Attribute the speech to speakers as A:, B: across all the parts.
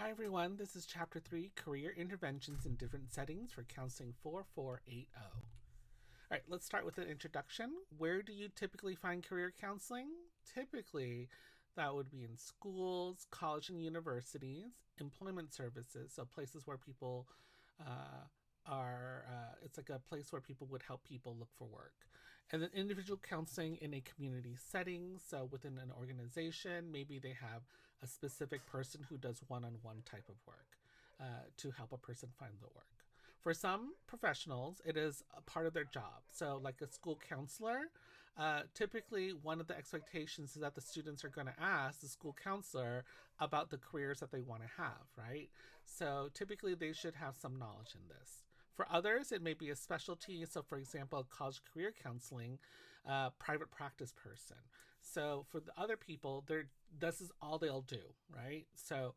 A: Hi everyone, this is Chapter 3, Career Interventions in Different Settings for Counseling 4480. All right, let's start with an introduction. Where do you typically find career counseling? Typically, that would be in schools, college and universities, employment services, so places where people uh, it's like a place where people would help people look for work. And then individual counseling in a community setting, so within an organization, maybe they have a specific person who does one-on-one type of work to help a person find the work. For some professionals, it is a part of their job. So, like a school counselor, typically one of the expectations is that the students are going to ask the school counselor about the careers that they want to have, right? So, typically they should have some knowledge in this. For others, it may be a specialty. So, for example, college career counseling, private practice person. So, for the other people, this is all they'll do, right? So,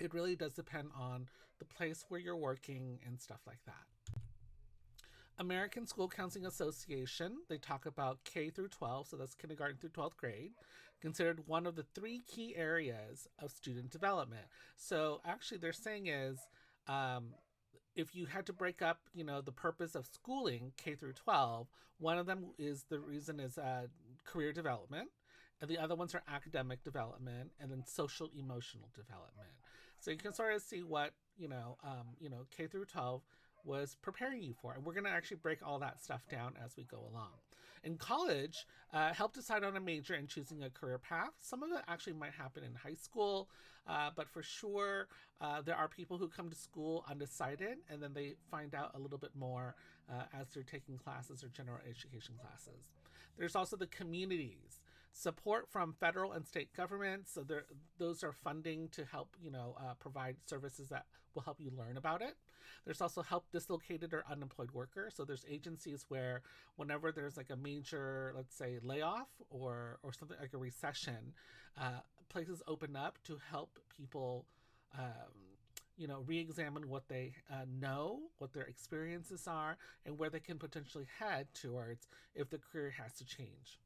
A: it really does depend on the place where you're working and stuff like that. American School Counseling Association, they talk about K through 12, so that's kindergarten through 12th grade, considered one of the three key areas of student development. So actually, they're saying is if you had to break up, the purpose of schooling K through 12, one of them is the reason is career development, and the other ones are academic development, and then social emotional development. So you can sort of see what K through 12 was preparing you for. And we're going to actually break all that stuff down as we go along. In college, help decide on a major and choosing a career path. Some of it actually might happen in high school, but for sure, there are people who come to school undecided and then they find out a little bit more as they're taking classes or general education classes. There's also the communities. Support from federal and state governments. So those are funding to help, provide services that will help you learn about it. There's also help dislocated or unemployed workers. So there's agencies where whenever there's like a major, let's say, layoff or something like a recession, places open up to help people re-examine what they know, what their experiences are, and where they can potentially head towards if the career has to change.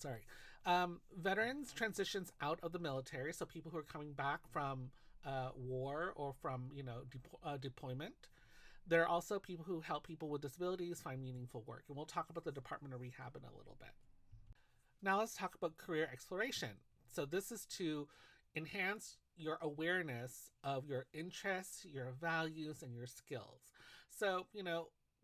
A: Sorry. Veterans transitions out of the military, so people who are coming back from war or from deployment. There are also people who help people with disabilities find meaningful work, and we'll talk about the Department of Rehab in a little bit. Now let's talk about career exploration. So this is to enhance your awareness of your interests, your values, and your skills. So,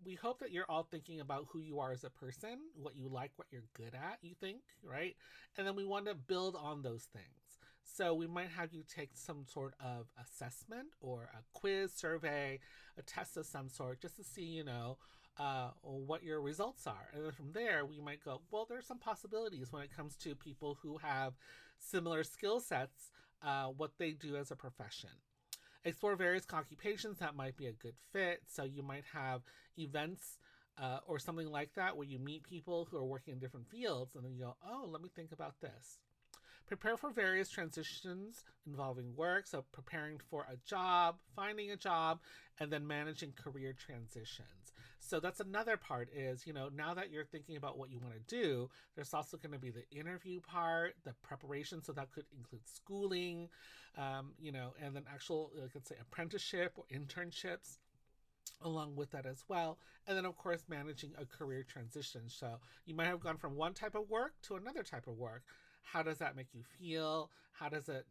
A: we hope that you're all thinking about who you are as a person, what you like, what you're good at, you think, right? And then we want to build on those things. So we might have you take some sort of assessment or a quiz, survey, a test of some sort, just to see, what your results are. And then from there, we might go, well, there's some possibilities when it comes to people who have similar skill sets, what they do as a profession. Explore various occupations that might be a good fit. So you might have events or something like that where you meet people who are working in different fields and then you go, oh, let me think about this. Prepare for various transitions involving work. So preparing for a job, finding a job, and then managing career transitions. So that's another part is, now that you're thinking about what you want to do, there's also going to be the interview part, the preparation. So that could include schooling, and then actual, let's say, apprenticeship or internships along with that as well. And then, of course, managing a career transition. So you might have gone from one type of work to another type of work. How does that make you feel? How does it,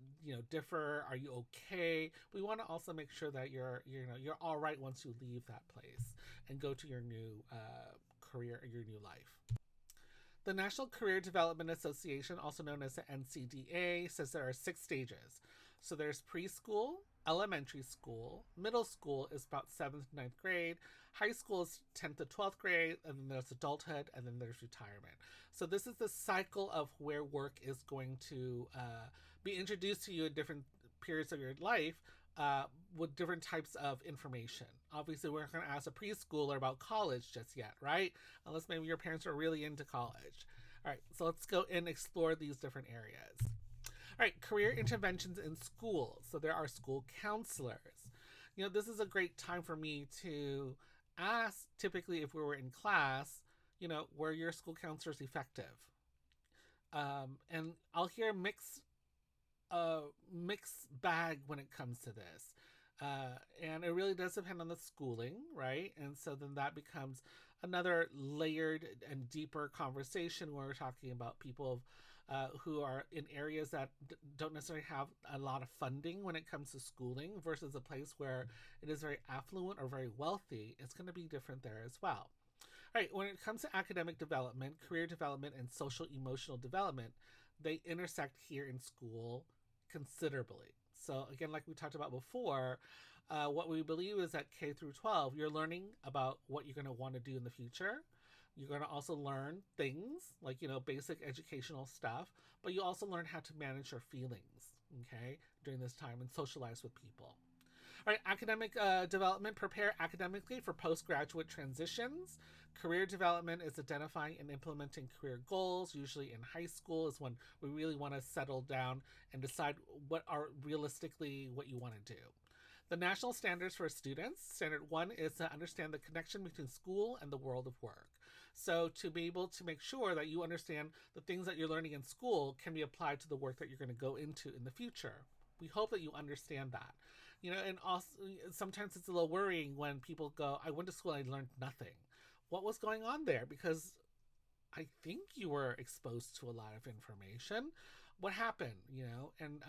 A: differ? Are you okay? We want to also make sure that you're all right once you leave that place and go to your new career or your new life. The National Career Development Association, also known as the NCDA, says there are 6 stages. So there's preschool, elementary school, middle school is about 7th to 9th grade, high school is 10th to 12th grade, and then there's adulthood, and then there's retirement. So this is the cycle of where work is going to be introduced to you in different periods of your life, with different types of information. Obviously, we're not going to ask a preschooler about college just yet, right? Unless maybe your parents are really into college. All right, so let's go and explore these different areas. All right, career interventions in schools. So there are school counselors. This is a great time for me to ask, typically if we were in class, were your school counselors effective? And I'll hear mixed mixed bag when it comes to this. And it really does depend on the schooling, right? And so then that becomes another layered and deeper conversation where we're talking about people who are in areas that don't necessarily have a lot of funding when it comes to schooling versus a place where it is very affluent or very wealthy. It's going to be different there as well. All right, when it comes to academic development, career development, and social emotional development, they intersect here in school considerably. So again, like we talked about before, what we believe is that K through 12, you're learning about what you're going to want to do in the future. You're going to also learn things like, basic educational stuff, but you also learn how to manage your feelings, okay, during this time and socialize with people. All right, academic development, prepare academically for postgraduate transitions. Career development is identifying and implementing career goals. Usually in high school is when we really want to settle down and decide what are realistically what you want to do. The national standards for students. Standard 1 is to understand the connection between school and the world of work. So to be able to make sure that you understand the things that you're learning in school can be applied to the work that you're going to go into in the future. We hope that you understand that. And also sometimes it's a little worrying when people go, I went to school and I learned nothing. What was going on there? Because I think you were exposed to a lot of information. What happened? And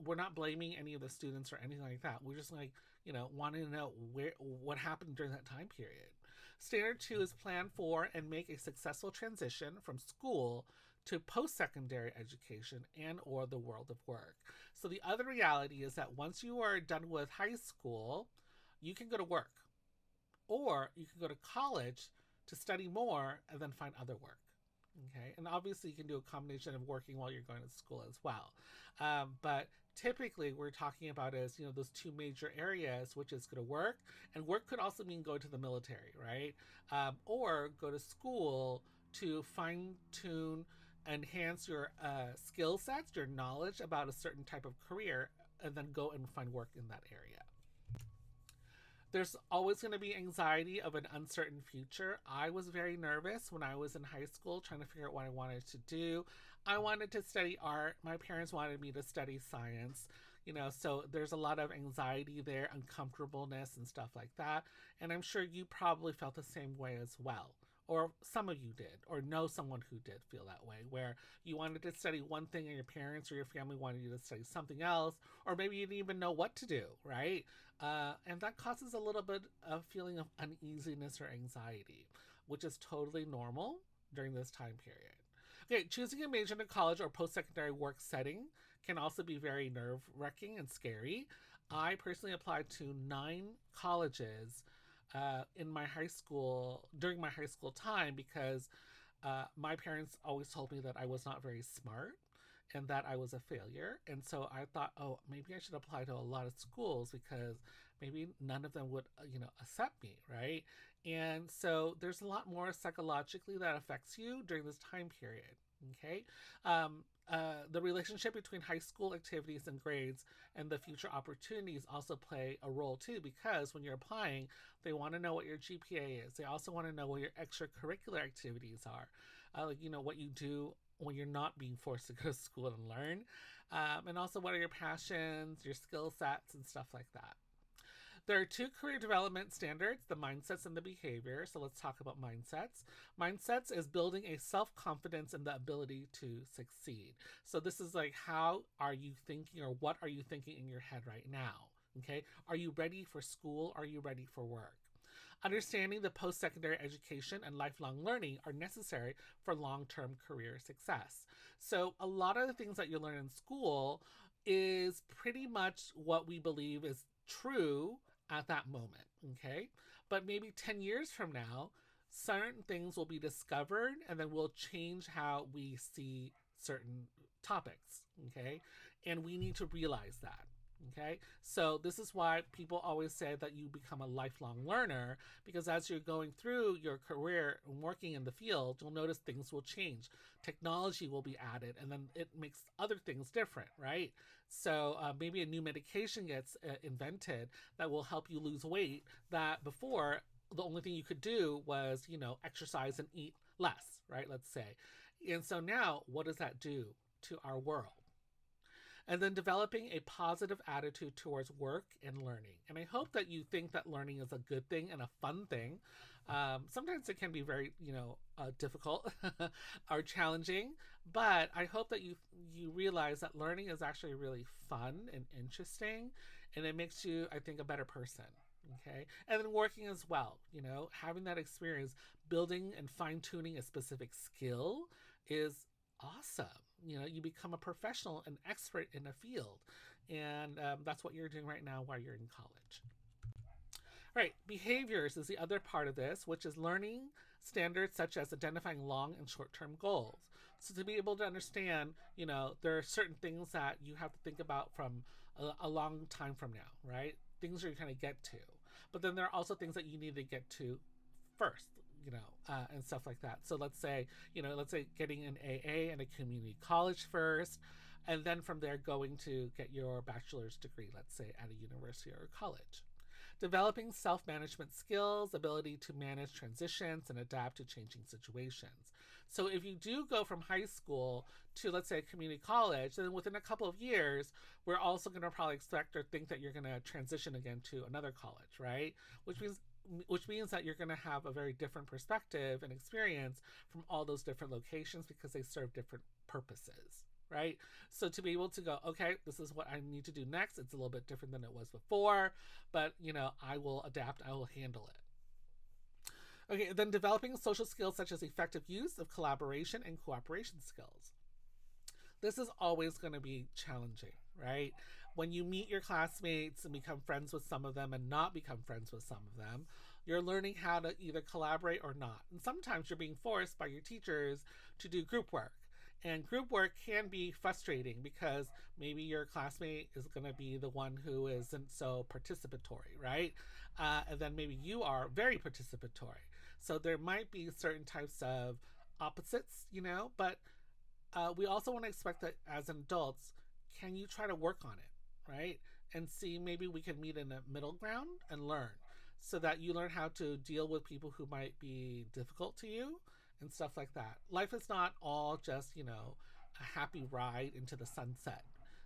A: we're not blaming any of the students or anything like that. We're just wanting to know what happened during that time period. Standard 2 is plan for and make a successful transition from school to post-secondary education and or the world of work. So the other reality is that once you are done with high school, you can go to work, or you can go to college to study more and then find other work. Okay, and obviously you can do a combination of working while you're going to school as well. But typically we're talking about is, those two major areas, which is go to work, and work could also mean go to the military, right? Or go to school to fine tune, enhance your skill sets, your knowledge about a certain type of career, and then go and find work in that area. There's always going to be anxiety of an uncertain future. I was very nervous when I was in high school trying to figure out what I wanted to do. I wanted to study art. My parents wanted me to study science. So there's a lot of anxiety there, uncomfortableness and stuff like that. And I'm sure you probably felt the same way as well. Or some of you did, or know someone who did feel that way, where you wanted to study one thing and your parents or your family wanted you to study something else, or maybe you didn't even know what to do, right? And that causes a little bit of feeling of uneasiness or anxiety, which is totally normal during this time period. Okay, choosing a major in a college or post-secondary work setting can also be very nerve-wracking and scary. I personally applied to 9 colleges in my high school, during my high school time, because my parents always told me that I was not very smart and that I was a failure. And so I thought, oh, maybe I should apply to a lot of schools because maybe none of them would, accept me, right? And so there's a lot more psychologically that affects you during this time period, okay? The relationship between high school activities and grades and the future opportunities also play a role too, because when you're applying, they want to know what your GPA is. They also want to know what your extracurricular activities are, what you do when you're not being forced to go to school and learn, and also what are your passions, your skill sets, and stuff like that. There are 2 career development standards, the mindsets and the behavior. So let's talk about mindsets. Mindsets is building a self-confidence and the ability to succeed. So this is like, how are you thinking, or what are you thinking in your head right now? Okay. Are you ready for school? Are you ready for work? Understanding the post-secondary education and lifelong learning are necessary for long-term career success. So a lot of the things that you learn in school is pretty much what we believe is true at that moment, okay? But maybe 10 years from now, certain things will be discovered and then we'll change how we see certain topics, okay? And we need to realize that, okay? So this is why people always say that you become a lifelong learner, because as you're going through your career and working in the field, you'll notice things will change. Technology will be added, and then it makes other things different, right? So maybe a new medication gets invented that will help you lose weight that before the only thing you could do was, exercise and eat less, right? Let's say. And so now what does that do to our world? And then developing a positive attitude towards work and learning. And I hope that you think that learning is a good thing and a fun thing. Sometimes it can be very, difficult or challenging, but I hope that you realize that learning is actually really fun and interesting, and it makes you, I think, a better person. Okay, and then working as well. Having that experience, building and fine tuning a specific skill is awesome. You become a professional, an expert in a field, and that's what you're doing right now while you're in college. All right, behaviors is the other part of this, which is learning standards such as identifying long and short term goals. So, to be able to understand, there are certain things that you have to think about from a long time from now, right? Things you're going to get to. But then there are also things that you need to get to first, and stuff like that. So, let's say getting an AA and a community college first, and then from there going to get your bachelor's degree, let's say at a university or a college. Developing self management skills, ability to manage transitions, and adapt to changing situations. So, if you do go from high school to, let's say, a community college, then within a couple of years, we're also going to probably expect or think that you're going to transition again to another college, right? Which means that you're going to have a very different perspective and experience from all those different locations because they serve different purposes, right? So to be able to go, okay, this is what I need to do next. It's a little bit different than it was before, but I will adapt. I will handle it. Okay, then developing social skills such as effective use of collaboration and cooperation skills. This is always going to be challenging, right? When you meet your classmates and become friends with some of them and not become friends with some of them, you're learning how to either collaborate or not. And sometimes you're being forced by your teachers to do group work. And group work can be frustrating because maybe your classmate is going to be the one who isn't so participatory, right? And then maybe you are very participatory. So there might be certain types of opposites, but we also want to expect that as adults, can you try to work on it, right? And see maybe we can meet in a middle ground and learn so that you learn how to deal with people who might be difficult to you and stuff like that. Life is not all just, a happy ride into the sunset.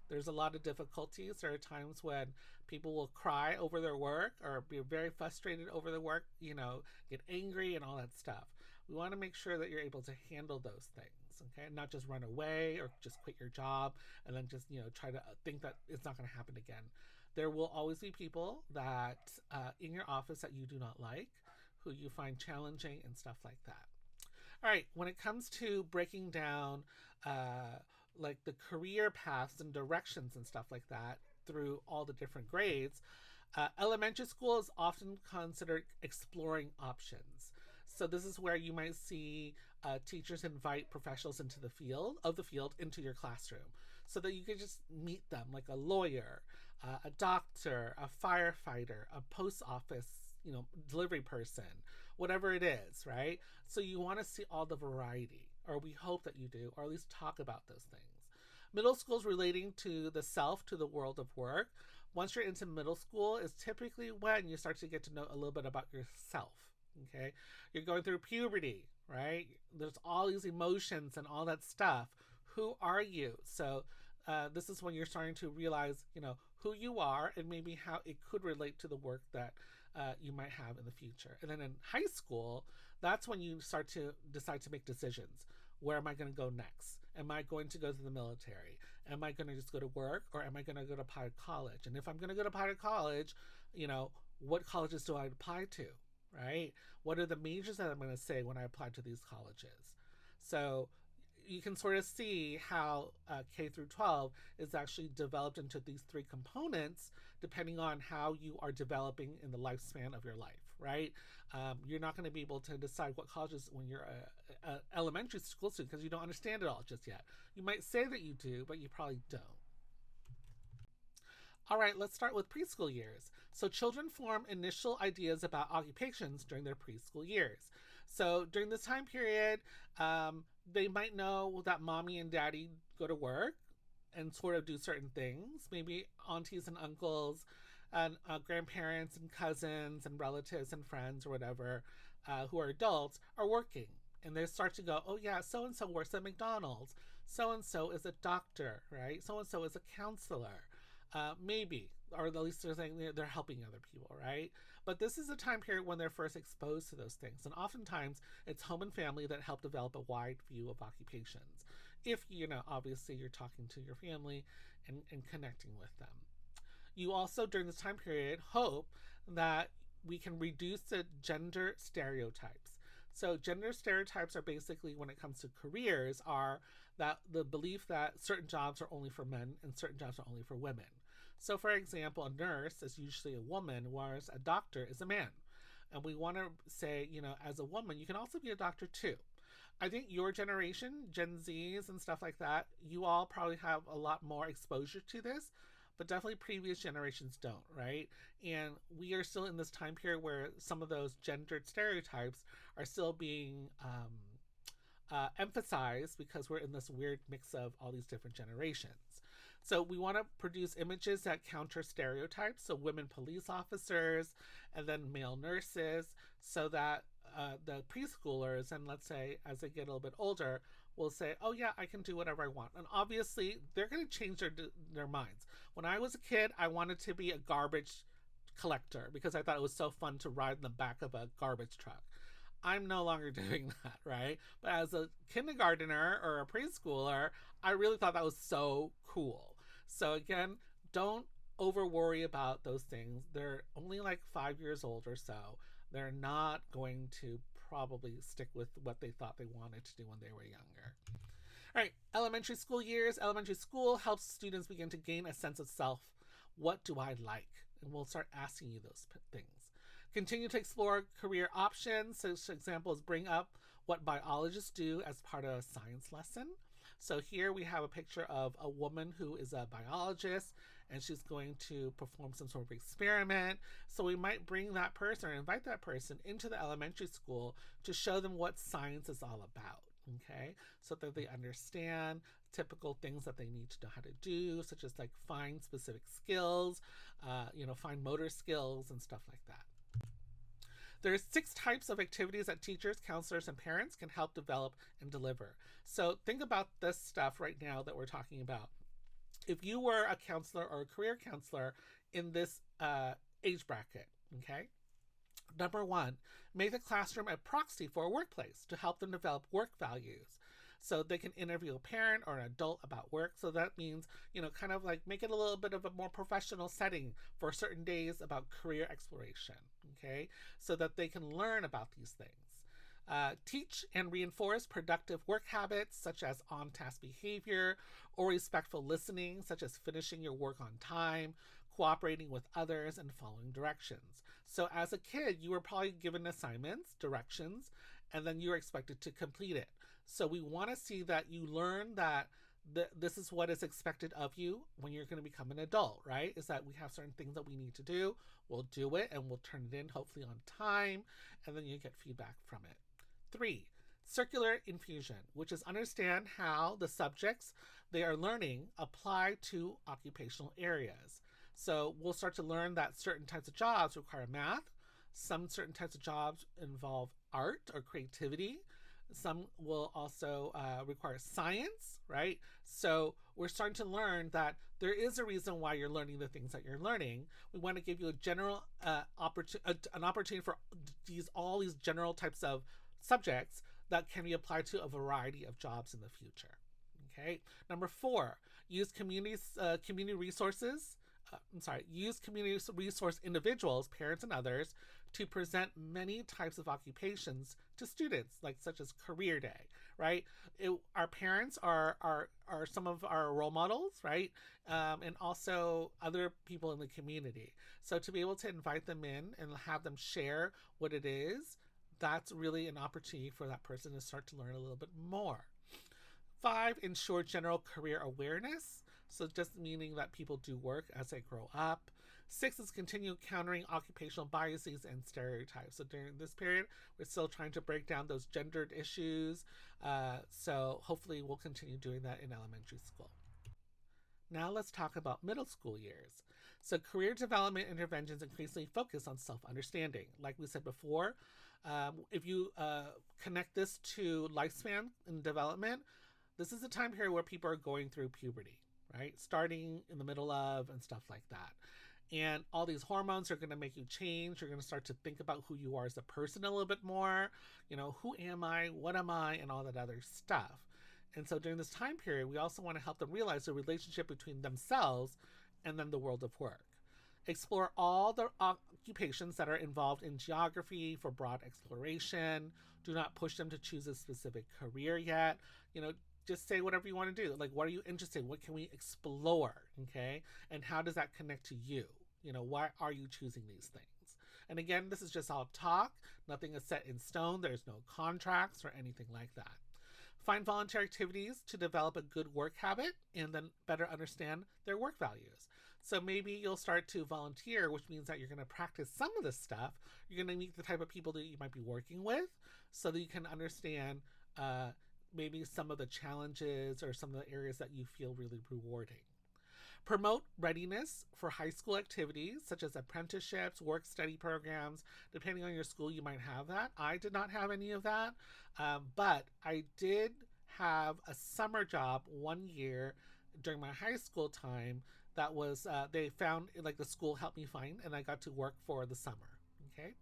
A: There's a lot of difficulties. There are times when people will cry over their work or be very frustrated over their work, get angry and all that stuff. We want to make sure that you're able to handle those things, okay? Not just run away or just quit your job and then just, try to think that it's not going to happen again. There will always be people that in your office that you do not like, who you find challenging and stuff like that. All right, when it comes to breaking down like the career paths and directions and stuff like that through all the different grades, elementary school is often considered exploring options. So this is where you might see teachers invite professionals into the field into your classroom, so that you can just meet them, like a lawyer, a doctor, a firefighter, a post office, delivery person, whatever it is, right? So you want to see all the variety, or we hope that you do, or at least talk about those things. Middle school is relating to the self, to the world of work. Once you're into middle school is typically when you start to get to know a little bit about yourself. Okay, you're going through puberty, right? There's all these emotions and all that stuff. Who are you? So this is when you're starting to realize, who you are and maybe how it could relate to the work that you might have in the future. And then in high school, that's when you start to decide to make decisions. Where am I going to go next? Am I going to go to the military? Am I going to just go to work, or am I going to go to private college? And if I'm going to go to private college, what colleges do I apply to? Right? What are the majors that I'm going to say when I apply to these colleges? So you can sort of see how K through 12 is actually developed into these three components depending on how you are developing in the lifespan of your life, right? You're not going to be able to decide what colleges when you're a elementary school student because you don't understand it all just yet. You might say that you do, but you probably don't. All right, let's start with preschool years. So children form initial ideas about occupations during their preschool years. So during this time period, they might know that mommy and daddy go to work and sort of do certain things. Maybe aunties and uncles and grandparents and cousins and relatives and friends or whatever who are adults are working. And they start to go, oh yeah, so-and-so works at McDonald's. So and so is a doctor, right? So and so is a counselor. Maybe, or at least they're saying they're helping other people, right? But this is a time period when they're first exposed to those things. And oftentimes it's home and family that help develop a wide view of occupations. If, obviously you're talking to your family and connecting with them. You also, during this time period, hope that we can reduce the gender stereotypes. So gender stereotypes are basically, when it comes to careers, are that the belief that certain jobs are only for men and certain jobs are only for women. So for example, a nurse is usually a woman, whereas a doctor is a man. And we want to say, as a woman, you can also be a doctor too. I think your generation, Gen Zs and stuff like that, you all probably have a lot more exposure to this, but definitely previous generations don't, right? And we are still in this time period where some of those gendered stereotypes are still being emphasized because we're in this weird mix of all these different generations. So we want to produce images that counter stereotypes. So women police officers and then male nurses, so that the preschoolers, and let's say as they get a little bit older, will say, oh yeah, I can do whatever I want. And obviously they're going to change their minds. When I was a kid, I wanted to be a garbage collector because I thought it was so fun to ride in the back of a garbage truck. I'm no longer doing that, right? But as a kindergartner or a preschooler, I really thought that was so cool. So again, don't over worry about those things. They're only like 5 years old or so. They're not going to probably stick with what they thought they wanted to do when they were younger. All right, elementary school years. Elementary school helps students begin to gain a sense of self. What do I like? And we'll start asking you those things. Continue to explore career options. So examples bring up what biologists do as part of a science lesson. So here we have a picture of a woman who is a biologist and she's going to perform some sort of experiment. So we might bring that person or invite that person into the elementary school to show them what science is all about. Okay, so that they understand typical things that they need to know how to do, such as like fine specific skills, fine motor skills and stuff like that. There's 6 types of activities that teachers, counselors, and parents can help develop and deliver. So think about this stuff right now that we're talking about. If you were a counselor or a career counselor in this age bracket, okay? Number 1, make the classroom a proxy for a workplace to help them develop work values. So they can interview a parent or an adult about work. So that means, kind of like make it a little bit of a more professional setting for certain days about career exploration, okay? So that they can learn about these things. Teach and reinforce productive work habits such as on-task behavior or respectful listening, such as finishing your work on time, cooperating with others, and following directions. So as a kid, you were probably given assignments, directions, and then you're expected to complete it. So we want to see that you learn that this is what is expected of you when you're going to become an adult, right? Is that we have certain things that we need to do. We'll do it and we'll turn it in hopefully on time, and then you get feedback from it. 3, circular infusion, which is understand how the subjects they are learning apply to occupational areas. So we'll start to learn that certain types of jobs require math. Some certain types of jobs involve art or creativity. Some will also require science, right? So we're starting to learn that there is a reason why you're learning the things that you're learning. We want to give you a general an opportunity for all these general types of subjects that can be applied to a variety of jobs in the future. Okay. Number 4, use community resources. Use community resource individuals, parents, and others to present many types of occupations to students, like such as career day, right? Our parents are some of our role models, right? And also other people in the community. So to be able to invite them in and have them share what it is, that's really an opportunity for that person to start to learn a little bit more. 5, ensure general career awareness. So just meaning that people do work as they grow up. 6 is continue countering occupational biases and stereotypes. So during this period, we're still trying to break down those gendered issues. So hopefully we'll continue doing that in elementary school. Now let's talk about middle school years. So career development interventions increasingly focus on self-understanding. Like we said before, if you connect this to lifespan and development, This is a time period where people are going through puberty, right? Starting in the middle of and stuff like that. And all these hormones are going to make you change. You're going to start to think about who you are as a person a little bit more. You know, who am I? What am I? And all that other stuff. And so during this time period, we also want to help them realize the relationship between themselves and then the world of work. Explore all the occupations that are involved in geography for broad exploration. Do not push them to choose a specific career yet. You know, just say whatever you want to do. Like, what are you interested in? What can we explore? Okay. And how does that connect to you? You know, why are you choosing these things? And again, this is just all talk. Nothing is set in stone. There's no contracts or anything like that. Find volunteer activities to develop a good work habit and then better understand their work values. So maybe you'll start to volunteer, which means that you're going to practice some of this stuff. You're going to meet the type of people that you might be working with so that you can understand maybe some of the challenges or some of the areas that you feel really rewarding. Promote readiness for high school activities such as apprenticeships, work study programs. Depending on your school, you might have that. I did not have any of that, but I did have a summer job 1 year during my high school time that was, they found, like the school helped me find, and I got to work for the summer, okay?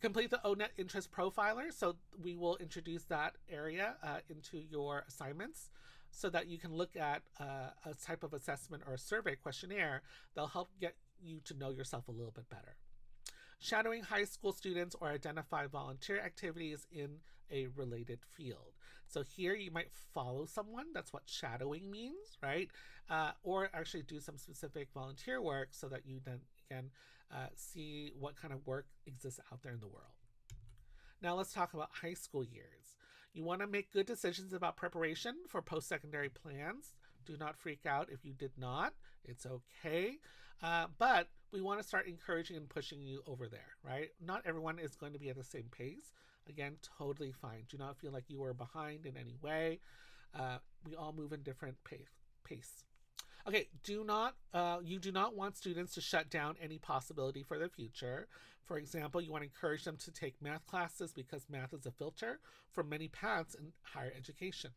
A: Complete the ONET interest profiler. So we will introduce that area into your assignments so that you can look at a type of assessment or a survey questionnaire that'll help get you to know yourself a little bit better. Shadowing high school students or identify volunteer activities in a related field. So here you might follow someone. That's what shadowing means, right? Or actually do some specific volunteer work so that you then can see what kind of work exists out there in the world. Now let's talk about high school years. You want to make good decisions about preparation for post-secondary plans. Do not freak out if you did not. It's okay. But we want to start encouraging and pushing you over there, right? Not everyone is going to be at the same pace. Again, totally fine. Do not feel like you are behind in any way. We all move in different pace. Okay, you do not want students to shut down any possibility for their future. For example, you want to encourage them to take math classes because math is a filter for many paths in higher education,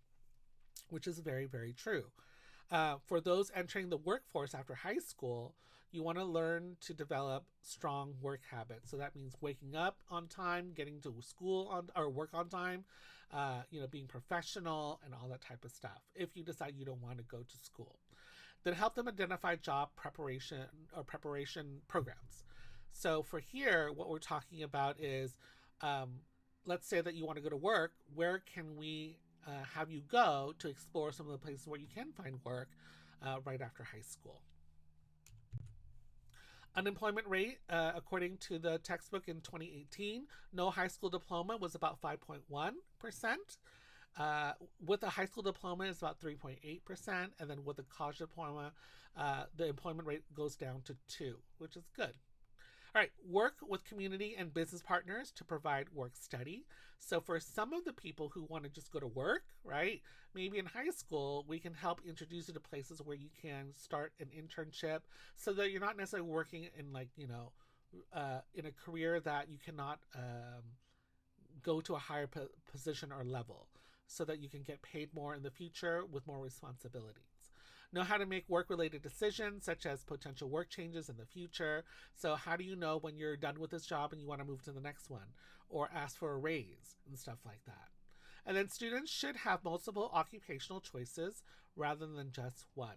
A: which is very, very true. For those entering the workforce after high school, you want to learn to develop strong work habits. So that means waking up on time, getting to school or work on time, being professional and all that type of stuff. If you decide you don't want to go to school, then help them identify job preparation programs. So for here, what we're talking about is, let's say that you want to go to work. Where can we have you go to explore some of the places where you can find work right after high school? Unemployment rate, according to the textbook in 2018, no high school diploma was about 5.1%. With a high school diploma, it's about 3.8%. And then with a college diploma, the employment rate goes down to 2, which is good. All right, work with community and business partners to provide work study. So for some of the people who want to just go to work, right, maybe in high school, we can help introduce you to places where you can start an internship so that you're not necessarily working in in a career that you cannot go to a higher position or level so that you can get paid more in the future with more responsibilities. Know how to make work-related decisions, such as potential work changes in the future. So how do you know when you're done with this job and you want to move to the next one, or ask for a raise and stuff like that? And then students should have multiple occupational choices rather than just one.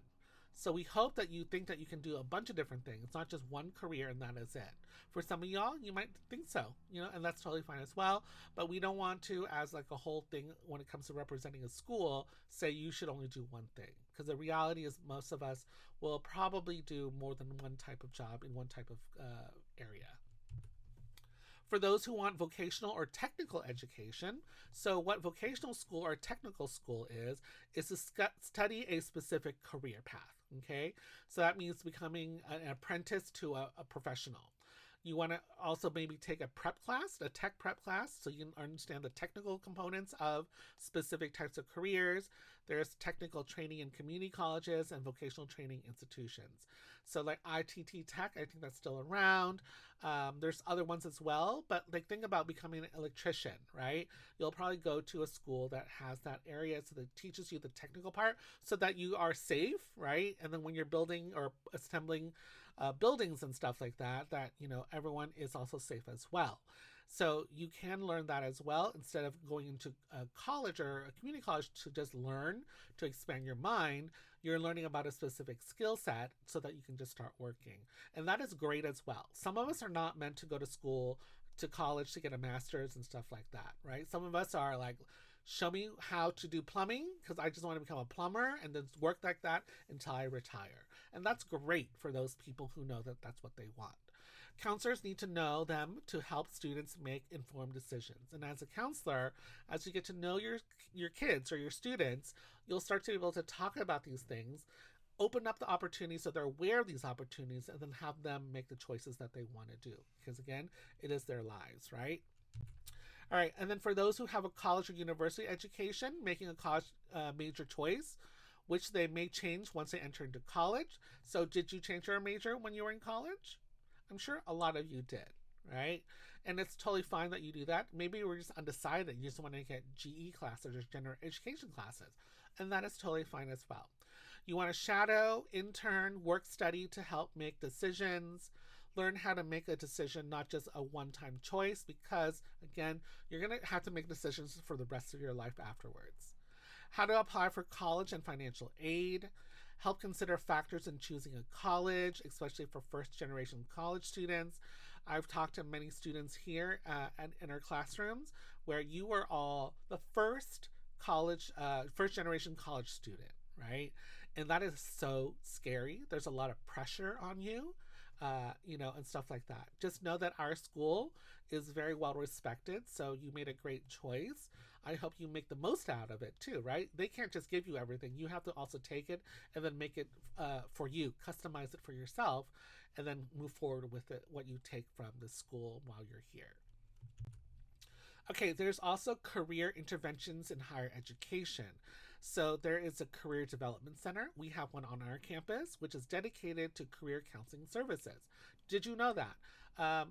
A: So we hope that you think that you can do a bunch of different things. It's not just one career and that is it. For some of y'all, you might think so, and that's totally fine as well. But we don't want to, as like a whole thing when it comes to representing a school, say you should only do one thing. Because the reality is most of us will probably do more than one type of job in one type of area. For those who want vocational or technical education, so what vocational school or technical school is to study a specific career path, okay? So that means becoming an apprentice to a professional. You want to also maybe take a prep class, a tech prep class, so you can understand the technical components of specific types of careers. There's technical training in community colleges and vocational training institutions. So like ITT Tech, I think that's still around. There's other ones as well, but like think about becoming an electrician, right? You'll probably go to a school that has that area so that teaches you the technical part so that you are safe, right? And then when you're building or assembling buildings and stuff like that, that, you know, everyone is also safe as well. So you can learn that as well instead of going into a college or a community college to just learn to expand your mind. You're learning about a specific skill set so that you can just start working. And that is great as well. Some of us are not meant to go to school, to college to get a master's and stuff like that, right? Some of us are like, show me how to do plumbing because I just want to become a plumber and then work like that until I retire. And that's great for those people who know that that's what they want. Counselors need to know them to help students make informed decisions. And as a counselor, as you get to know your kids or your students, you'll start to be able to talk about these things, open up the opportunities so they're aware of these opportunities, and then have them make the choices that they want to do. Because again, it is their lives, right? All right, and then for those who have a college or university education, making a college major choice, which they may change once they enter into college. So did you change your major when you were in college? I'm sure a lot of you did, right? And it's totally fine that you do that. Maybe you were just undecided. You just want to get GE classes or general education classes. And that is totally fine as well. You want to shadow, intern, work study to help make decisions, learn how to make a decision, not just a one-time choice, because again, you're going to have to make decisions for the rest of your life afterwards. How to apply for college and financial aid, help consider factors in choosing a college, especially for first-generation college students. I've talked to many students here in our classrooms where you were all the first first-generation college student, right? And that is so scary. There's a lot of pressure on you, and stuff like that. Just know that our school is very well respected, so you made a great choice. I hope you make the most out of it too, right? They can't just give you everything. You have to also take it and then make it for you, customize it for yourself, and then move forward with it, what you take from the school while you're here. Okay, there's also career interventions in higher education. So there is a career development center. We have one on our campus, which is dedicated to career counseling services. Did you know that?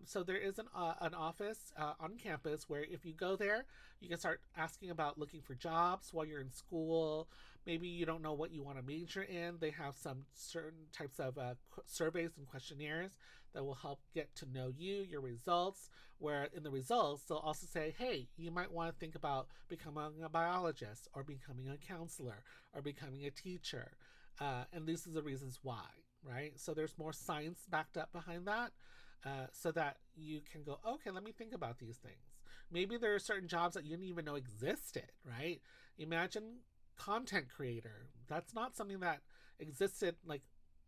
A: So there is an office on campus where if you go there, you can start asking about looking for jobs while you're in school. Maybe you don't know what you want to major in. They have some certain types of surveys and questionnaires that will help get to know you, your results, where in the results, they'll also say, hey, you might want to think about becoming a biologist or becoming a counselor or becoming a teacher. And these are the reasons why, right? So there's more science backed up behind that. So that you can go, okay, let me think about these things. Maybe there are certain jobs that you didn't even know existed, right? Imagine content creator. That's not something that existed like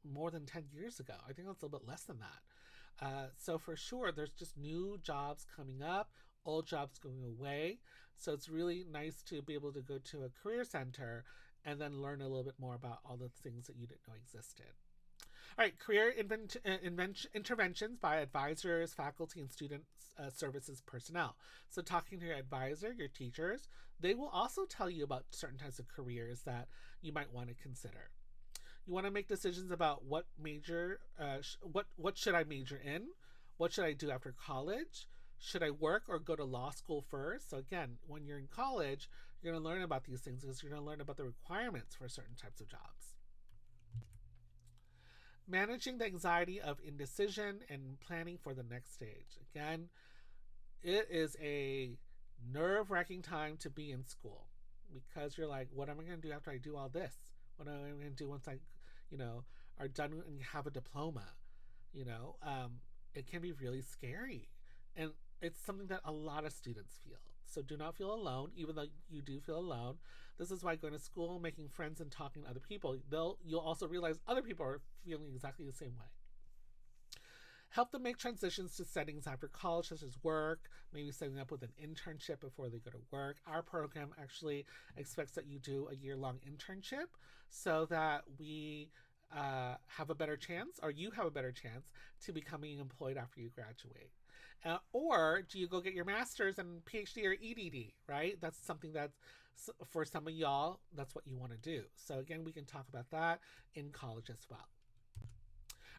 A: more than 10 years ago. I think that's a little bit less than that. So for sure, there's just new jobs coming up, old jobs going away. So it's really nice to be able to go to a career center and then learn a little bit more about all the things that you didn't know existed. All right, career interventions by advisors, faculty, and student services personnel. So talking to your advisor, your teachers, they will also tell you about certain types of careers that you might want to consider. You want to make decisions about what major, what should I major in? What should I do after college? Should I work or go to law school first? So again, when you're in college, you're going to learn about these things because you're going to learn about the requirements for certain types of jobs. Managing the anxiety of indecision and planning for the next stage. Again, it is a nerve-wracking time to be in school because you're like, what am I going to do after I do all this? What am I going to do once I, are done and have a diploma? It can be really scary. And it's something that a lot of students feel. So do not feel alone, even though you do feel alone. This is why going to school, making friends, and talking to other people, you'll also realize other people are feeling exactly the same way. Help them make transitions to settings after college, such as work, maybe setting up with an internship before they go to work. Our program actually expects that you do a year-long internship so that we have a better chance, or you have a better chance to becoming employed after you graduate? Or do you go get your master's and PhD or EDD, right? That's something that's for some of y'all, that's what you want to do. So again, we can talk about that in college as well.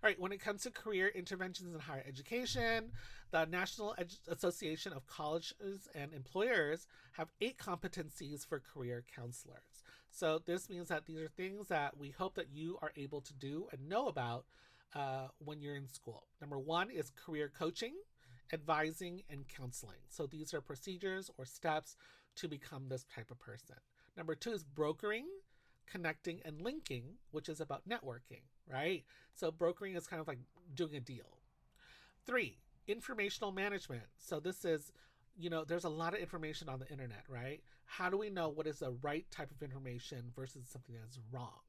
A: All right, when it comes to career interventions in higher education, the National Association of Colleges and Employers have 8 competencies for career counselors. So this means that these are things that we hope that you are able to do and know about when you're in school. Number 1 is career coaching, advising, and counseling. So these are procedures or steps to become this type of person. Number 2 is brokering, connecting, and linking, which is about networking, right? So brokering is kind of like doing a deal. 3, informational management. So this is, there's a lot of information on the internet, right? How do we know what is the right type of information versus something that's wrong?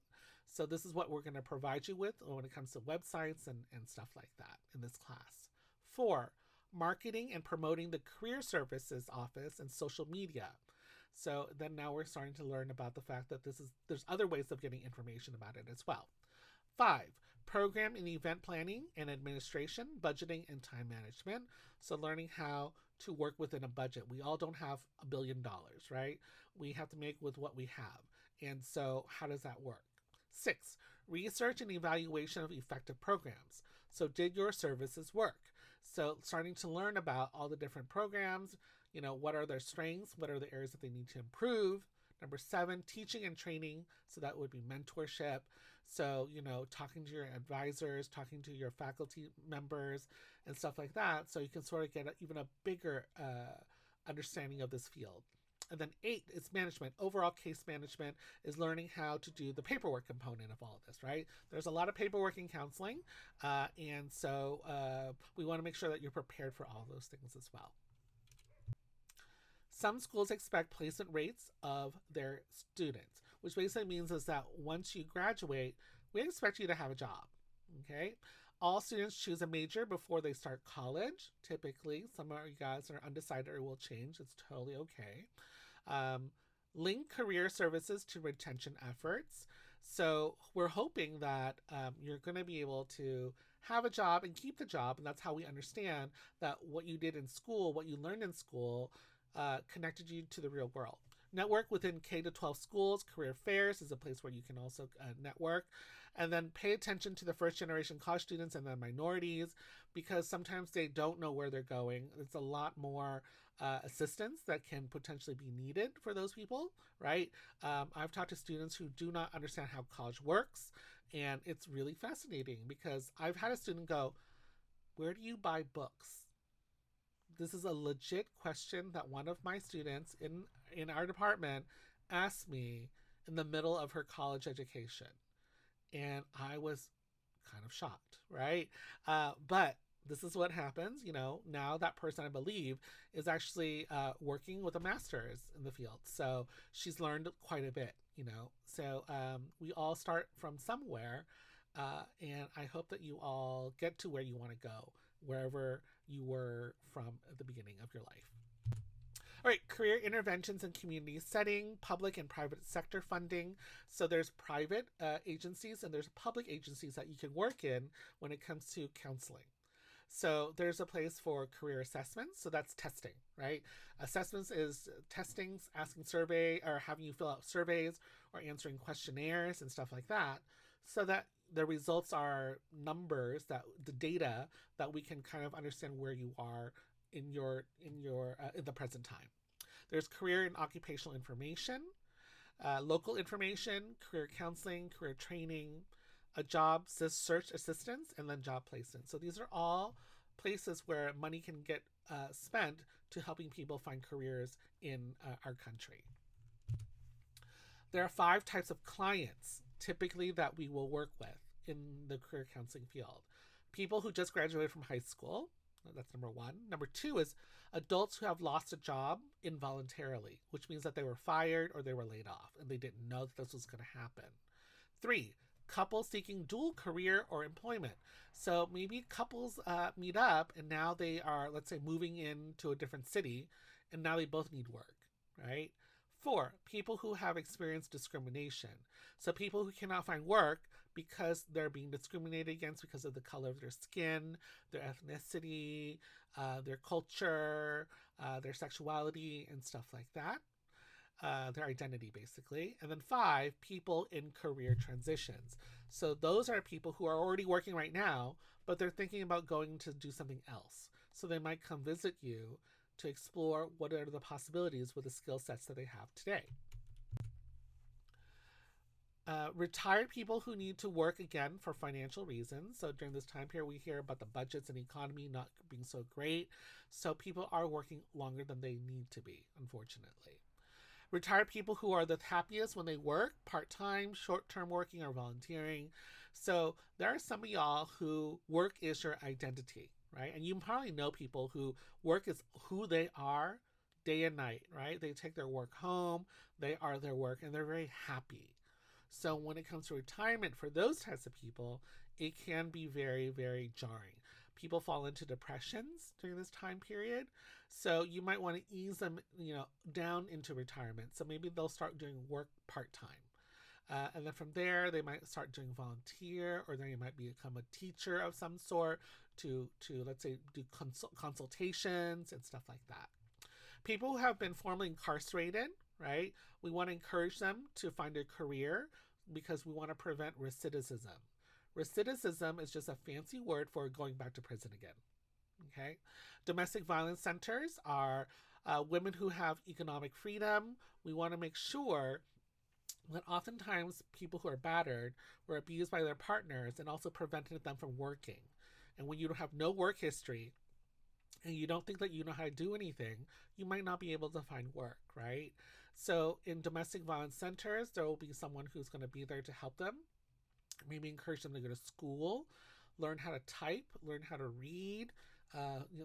A: So this is what we're going to provide you with when it comes to websites and stuff like that in this class. 4, marketing and promoting the career services office and social media. So then now we're starting to learn about the fact that there's other ways of getting information about it as well. 5, program and event planning and administration, budgeting and time management. So learning how to work within a budget. We all don't have $1 billion, right? We have to make with what we have. And so how does that work? 6, research and evaluation of effective programs. So did your services work? So starting to learn about all the different programs, what are their strengths? What are the areas that they need to improve? Number 7, teaching and training. So that would be mentorship. So, talking to your advisors, talking to your faculty members and stuff like that. So you can sort of get even a bigger understanding of this field. And then 8 is management. Overall case management is learning how to do the paperwork component of all of this, right? There's a lot of paperwork in counseling. And so we want to make sure that you're prepared for all those things as well. Some schools expect placement rates of their students, which basically means is that once you graduate, we expect you to have a job, okay? All students choose a major before they start college. Typically, some of you guys are undecided or will change. It's totally okay. Link career services to retention efforts. So we're hoping that you're going to be able to have a job and keep the job. And that's how we understand that what you did in school, what you learned in school, connected you to the real world. Network within K-12 schools. Career fairs is a place where you can also network. And then pay attention to the first generation college students and the minorities, because sometimes they don't know where they're going. It's a lot more assistance that can potentially be needed for those people, right? I've talked to students who do not understand how college works, and it's really fascinating because I've had a student go, where do you buy books? This is a legit question that one of my students in our department asked me in the middle of her college education. And I was kind of shocked, right? But this is what happens. Now that person, I believe, is actually working with a master's in the field. So she's learned quite a bit, So we all start from somewhere. And I hope that you all get to where you want to go, wherever you were from at the beginning of your life. All right, career interventions in community setting, public and private sector funding. So there's private agencies and there's public agencies that you can work in when it comes to counseling. So there's a place for career assessments. So that's testing, right? Assessments is testing, asking survey or having you fill out surveys or answering questionnaires and stuff like that, so that the results are numbers, that the data that we can kind of understand where you are in the present time. There's career and occupational information, local information, career counseling, career training, a job search assistance, and then job placement. So these are all places where money can get spent to helping people find careers in our country. There are 5 types of clients typically that we will work with in the career counseling field. People who just graduated from high school. That's number 1. Number 2 is adults who have lost a job involuntarily, which means that they were fired or they were laid off and they didn't know that this was going to happen. 3, couples seeking dual career or employment. So maybe couples meet up and now they are, let's say, moving into a different city and now they both need work, right? 4, people who have experienced discrimination. So people who cannot find work because they're being discriminated against because of the color of their skin, their ethnicity, their culture, their sexuality, and stuff like that. Their identity, basically. And then 5, people in career transitions. So those are people who are already working right now, but they're thinking about going to do something else. So they might come visit you to explore what are the possibilities with the skill sets that they have today. Retired people who need to work again for financial reasons. So during this time period, we hear about the budgets and economy not being so great. So people are working longer than they need to be, unfortunately. Retired people who are the happiest when they work, part-time, short-term working, or volunteering. So there are some of y'all who work is your identity, right? And you probably know people who work is who they are day and night, right? They take their work home, they are their work, and they're very happy. So when it comes to retirement for those types of people, it can be very, very jarring. People fall into depressions during this time period. So you might want to ease them, down into retirement. So maybe they'll start doing work part-time. And then from there, they might start doing volunteer, or they might become a teacher of some sort to let's say, do consultations and stuff like that. People who have been formerly incarcerated, right? We want to encourage them to find a career because we want to prevent recidivism. Recidivism is just a fancy word for going back to prison again. Okay? Domestic violence centers are women who have economic freedom. We want to make sure that oftentimes people who are battered were abused by their partners and also prevented them from working. And when you have no work history and you don't think that you know how to do anything, you might not be able to find work, right? So in domestic violence centers, there will be someone who's going to be there to help them, maybe encourage them to go to school, learn how to type, learn how to read.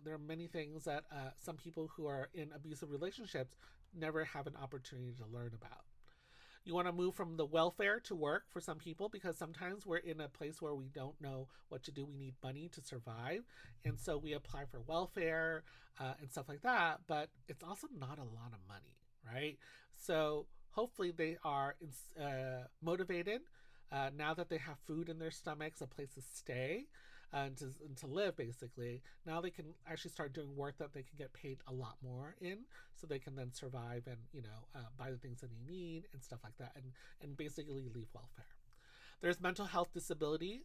A: There are many things that some people who are in abusive relationships never have an opportunity to learn about. You want to move from the welfare to work for some people because sometimes we're in a place where we don't know what to do. We need money to survive. And so we apply for welfare and stuff like that. But it's also not a lot of money, right? So hopefully they are motivated now that they have food in their stomachs, a place to stay and to live, basically. Now they can actually start doing work that they can get paid a lot more in, so they can then survive and buy the things that they need and stuff like that, and basically leave welfare. There's mental health disability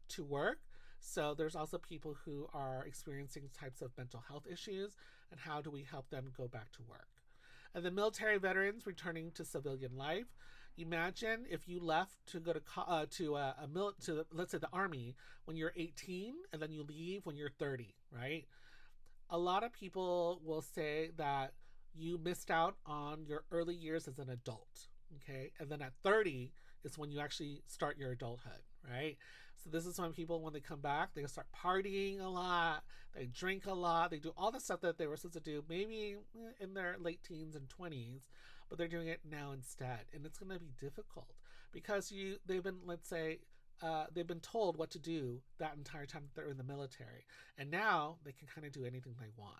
A: to work. So there's also people who are experiencing types of mental health issues, and how do we help them go back to work? And the military veterans returning to civilian life. Imagine if you left to go to let's say the army when you're 18 and then you leave when you're 30, right? A lot of people will say that you missed out on your early years as an adult, okay? And then at 30 is when you actually start your adulthood, right? So this is when people, when they come back, they start partying a lot, they drink a lot, they do all the stuff that they were supposed to do maybe in their late teens and 20s, but they're doing it now instead. And it's going to be difficult because they've been, let's say, they've been told what to do that entire time that they're in the military. And now they can kind of do anything they want.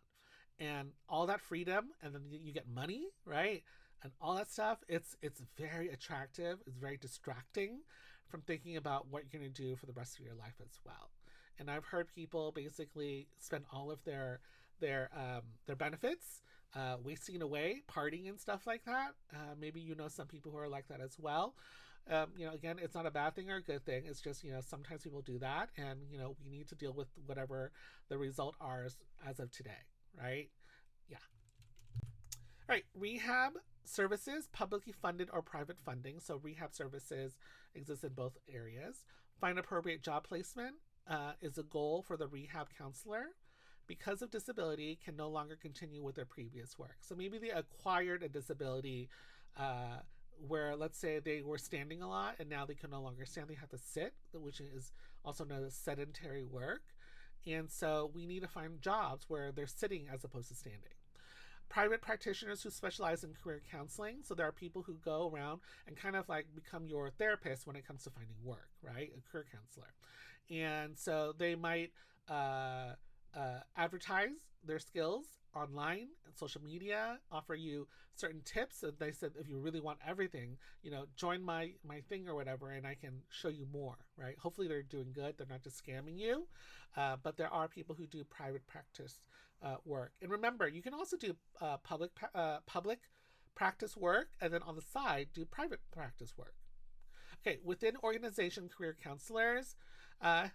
A: And all that freedom, and then you get money, right? And all that stuff, it's very attractive. It's very distracting from thinking about what you're going to do for the rest of your life as well. And I've heard people basically spend all of their benefits wasting away, partying and stuff like that. Maybe some people who are like that as well. Again, it's not a bad thing or a good thing. It's just, sometimes people do that, and, we need to deal with whatever the result are as of today, right? Yeah. All right, rehab services, publicly funded or private funding. So rehab services exist in both areas. Find appropriate job placement is a goal for the rehab counselor. Because of disability, can no longer continue with their previous work. So maybe they acquired a disability where, let's say, they were standing a lot and now they can no longer stand. They have to sit, which is also known as sedentary work. And so we need to find jobs where they're sitting as opposed to standing. Private practitioners who specialize in career counseling. So there are people who go around and kind of like become your therapist when it comes to finding work, right? A career counselor. And so they might advertise their skills online and social media, offer you certain tips. And they said, if you really want everything, join my thing or whatever, and I can show you more, right? Hopefully they're doing good. They're not just scamming you. But there are people who do private practice work. And remember, you can also do public practice work, and then on the side, do private practice work. Okay, within organization, career counselors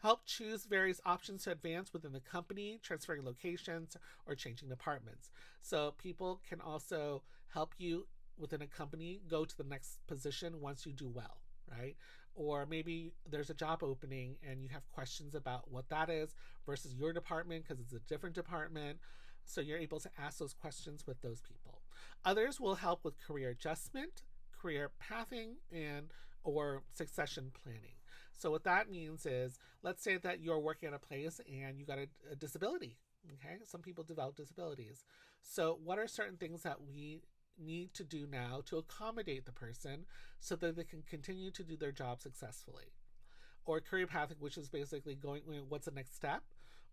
A: help choose various options to advance within the company, transferring locations or changing departments. So people can also help you within a company go to the next position once you do well, right? Or maybe there's a job opening and you have questions about what that is versus your department because it's a different department. So you're able to ask those questions with those people. Others will help with career adjustment, career pathing, and or succession planning. So what that means is, let's say that you're working at a place and you got a disability. Okay, some people develop disabilities. So what are certain things that we need to do now to accommodate the person so that they can continue to do their job successfully? Or career pathing, which is basically going, what's the next step?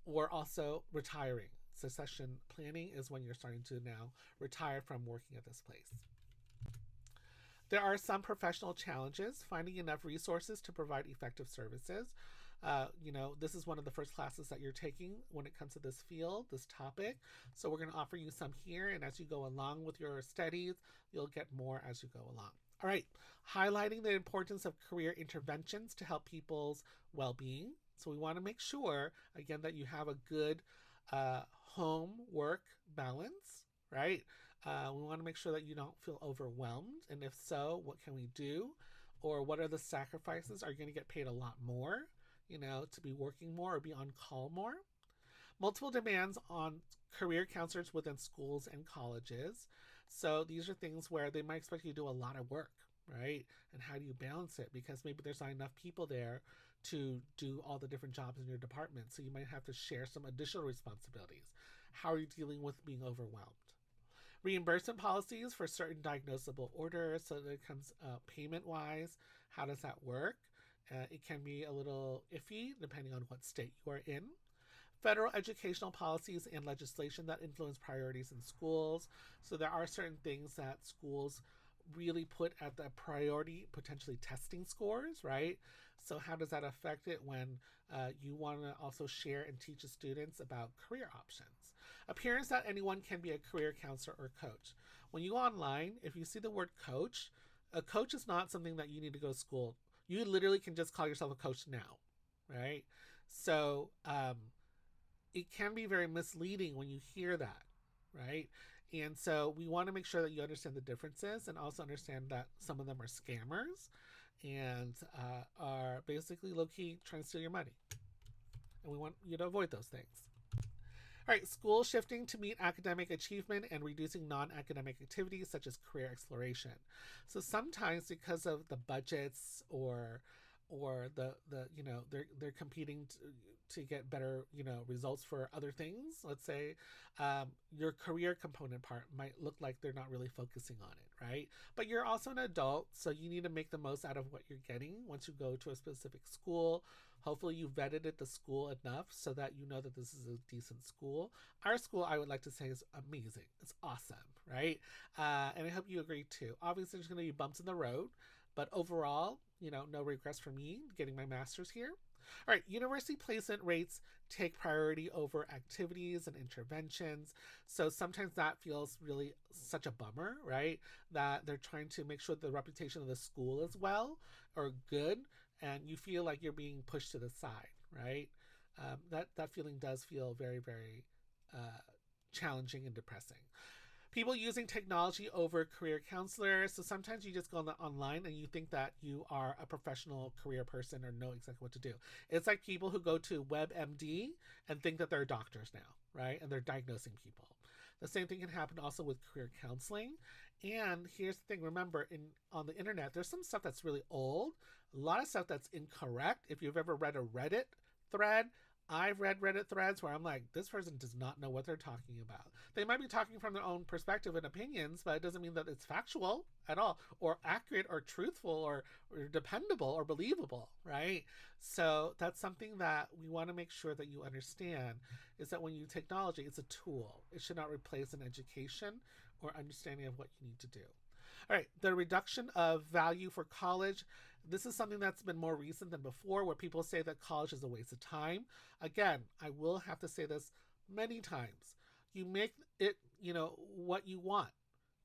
A: Or also retiring. Succession planning is when you're starting to now retire from working at this place. There are some professional challenges, finding enough resources to provide effective services. This is one of the first classes that you're taking when it comes to this field, this topic. So we're going to offer you some here, and as you go along with your studies, you'll get more as you go along. All right, highlighting the importance of career interventions to help people's well-being. So we want to make sure, again, that you have a good home-work balance, right? We want to make sure that you don't feel overwhelmed. And if so, what can we do? Or what are the sacrifices? Are you going to get paid a lot more, to be working more or be on call more? Multiple demands on career counselors within schools and colleges. So these are things where they might expect you to do a lot of work, right? And how do you balance it? Because maybe there's not enough people there to do all the different jobs in your department. So you might have to share some additional responsibilities. How are you dealing with being overwhelmed? Reimbursement policies for certain diagnosable orders. So that comes payment wise. How does that work? It can be a little iffy depending on what state you are in. Federal educational policies and legislation that influence priorities in schools. So there are certain things that schools really put at the priority, potentially testing scores, right? So how does that affect it when you want to also share and teach the students about career options? Appearance that anyone can be a career counselor or coach. When you go online, if you see the word coach, a coach is not something that you need to go to school. You literally can just call yourself a coach now, right? So it can be very misleading when you hear that, right? And so we want to make sure that you understand the differences and also understand that some of them are scammers and are basically low-key trying to steal your money. And we want you to avoid those things. All right, school shifting to meet academic achievement and reducing non-academic activities such as career exploration. So sometimes because of the budgets or the they're competing to get better results for other things. Let's say your career component part might look like they're not really focusing on it, right? But you're also an adult, so you need to make the most out of what you're getting once you go to a specific school. Hopefully you vetted it, the school, enough so that you know that this is a decent school. Our school, I would like to say, is amazing. It's awesome, right? And I hope you agree too. Obviously, there's going to be bumps in the road, but overall, no regrets for me getting my master's here. All right, university placement rates take priority over activities and interventions. So sometimes that feels really such a bummer, right? That they're trying to make sure the reputation of the school is well or good, and you feel like you're being pushed to the side, right? That feeling does feel very, very challenging and depressing. People using technology over career counselors. So sometimes you just go online and you think that you are a professional career person or know exactly what to do. It's like people who go to WebMD and think that they're doctors now, right? And they're diagnosing people. The same thing can happen also with career counseling. And here's the thing, remember, on the internet, there's some stuff that's really old, a lot of stuff that's incorrect. If you've ever read a Reddit thread, I've read Reddit threads where I'm like, this person does not know what they're talking about. They might be talking from their own perspective and opinions, but it doesn't mean that it's factual at all, or accurate, or truthful, or dependable, or believable, right? So that's something that we want to make sure that you understand is that when you use technology, it's a tool. It should not replace an education or understanding of what you need to do. All right, the reduction of value for college. This is something that's been more recent than before, where people say that college is a waste of time. Again, I will have to say this many times. You make it, what you want.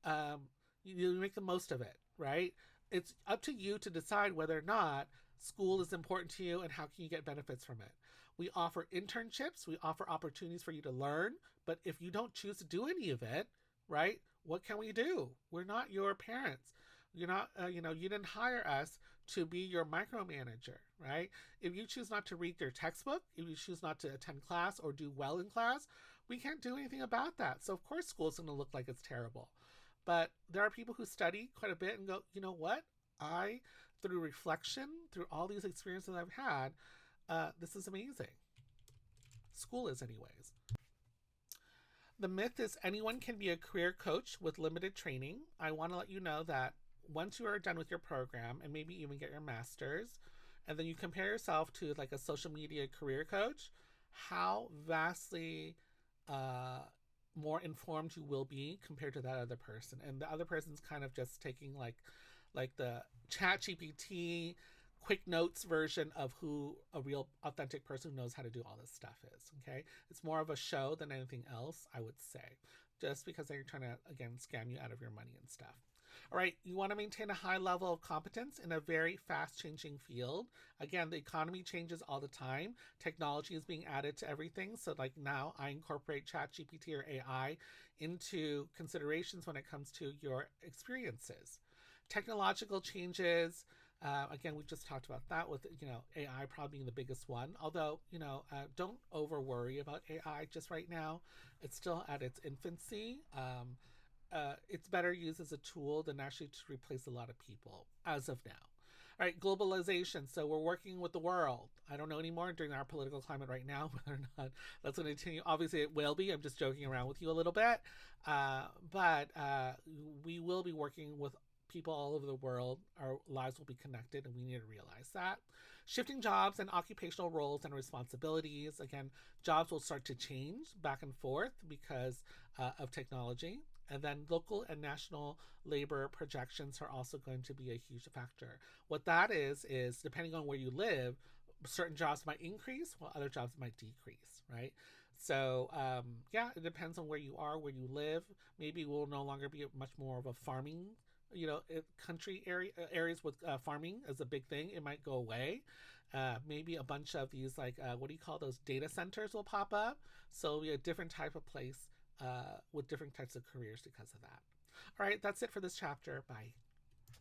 A: Um, you make the most of it, right? It's up to you to decide whether or not school is important to you and how can you get benefits from it. We offer internships, we offer opportunities for you to learn, but if you don't choose to do any of it, right? What can we do? We're not your parents. You're not, you didn't hire us to be your micromanager, right? If you choose not to read your textbook, if you choose not to attend class or do well in class, we can't do anything about that. So, of course, school's going to look like it's terrible. But there are people who study quite a bit and go, you know what? Through reflection, through all these experiences I've had, this is amazing. School is, anyways. The myth is anyone can be a career coach with limited training. I want to let you know that once you are done with your program and maybe even get your master's, and then you compare yourself to like a social media career coach, how vastly more informed you will be compared to that other person. And the other person's kind of just taking like the chat GPT quick notes version of who a real authentic person who knows how to do all this stuff is. Okay, it's more of a show than anything else, I would say, just because they're trying to again scam you out of your money and stuff. All right, you want to maintain a high level of competence in a very fast changing field. Again, the economy changes all the time. Technology is being added to everything. So, like now, I incorporate ChatGPT or AI into considerations when it comes to your experiences. Technological changes. Again, we just talked about that with AI probably being the biggest one. Although don't over worry about AI just right now. It's still at its infancy. It's better used as a tool than actually to replace a lot of people as of now. All right, globalization. So we're working with the world. I don't know anymore during our political climate right now whether or not that's going to continue. Obviously, it will be. I'm just joking around with you a little bit. But we will be working with people all over the world. Our lives will be connected, and we need to realize that. Shifting jobs and occupational roles and responsibilities. Again, jobs will start to change back and forth because of technology. And then local and national labor projections are also going to be a huge factor. What that is depending on where you live, certain jobs might increase while other jobs might decrease, right? So, yeah, it depends on where you are, where you live. Maybe we'll no longer be much more of a farming, country areas with farming as a big thing. It might go away. Maybe a bunch of these, like, what do you call those, data centers will pop up. So it'll be a different type of place with different types of careers because of that. All right, that's it for this chapter. Bye.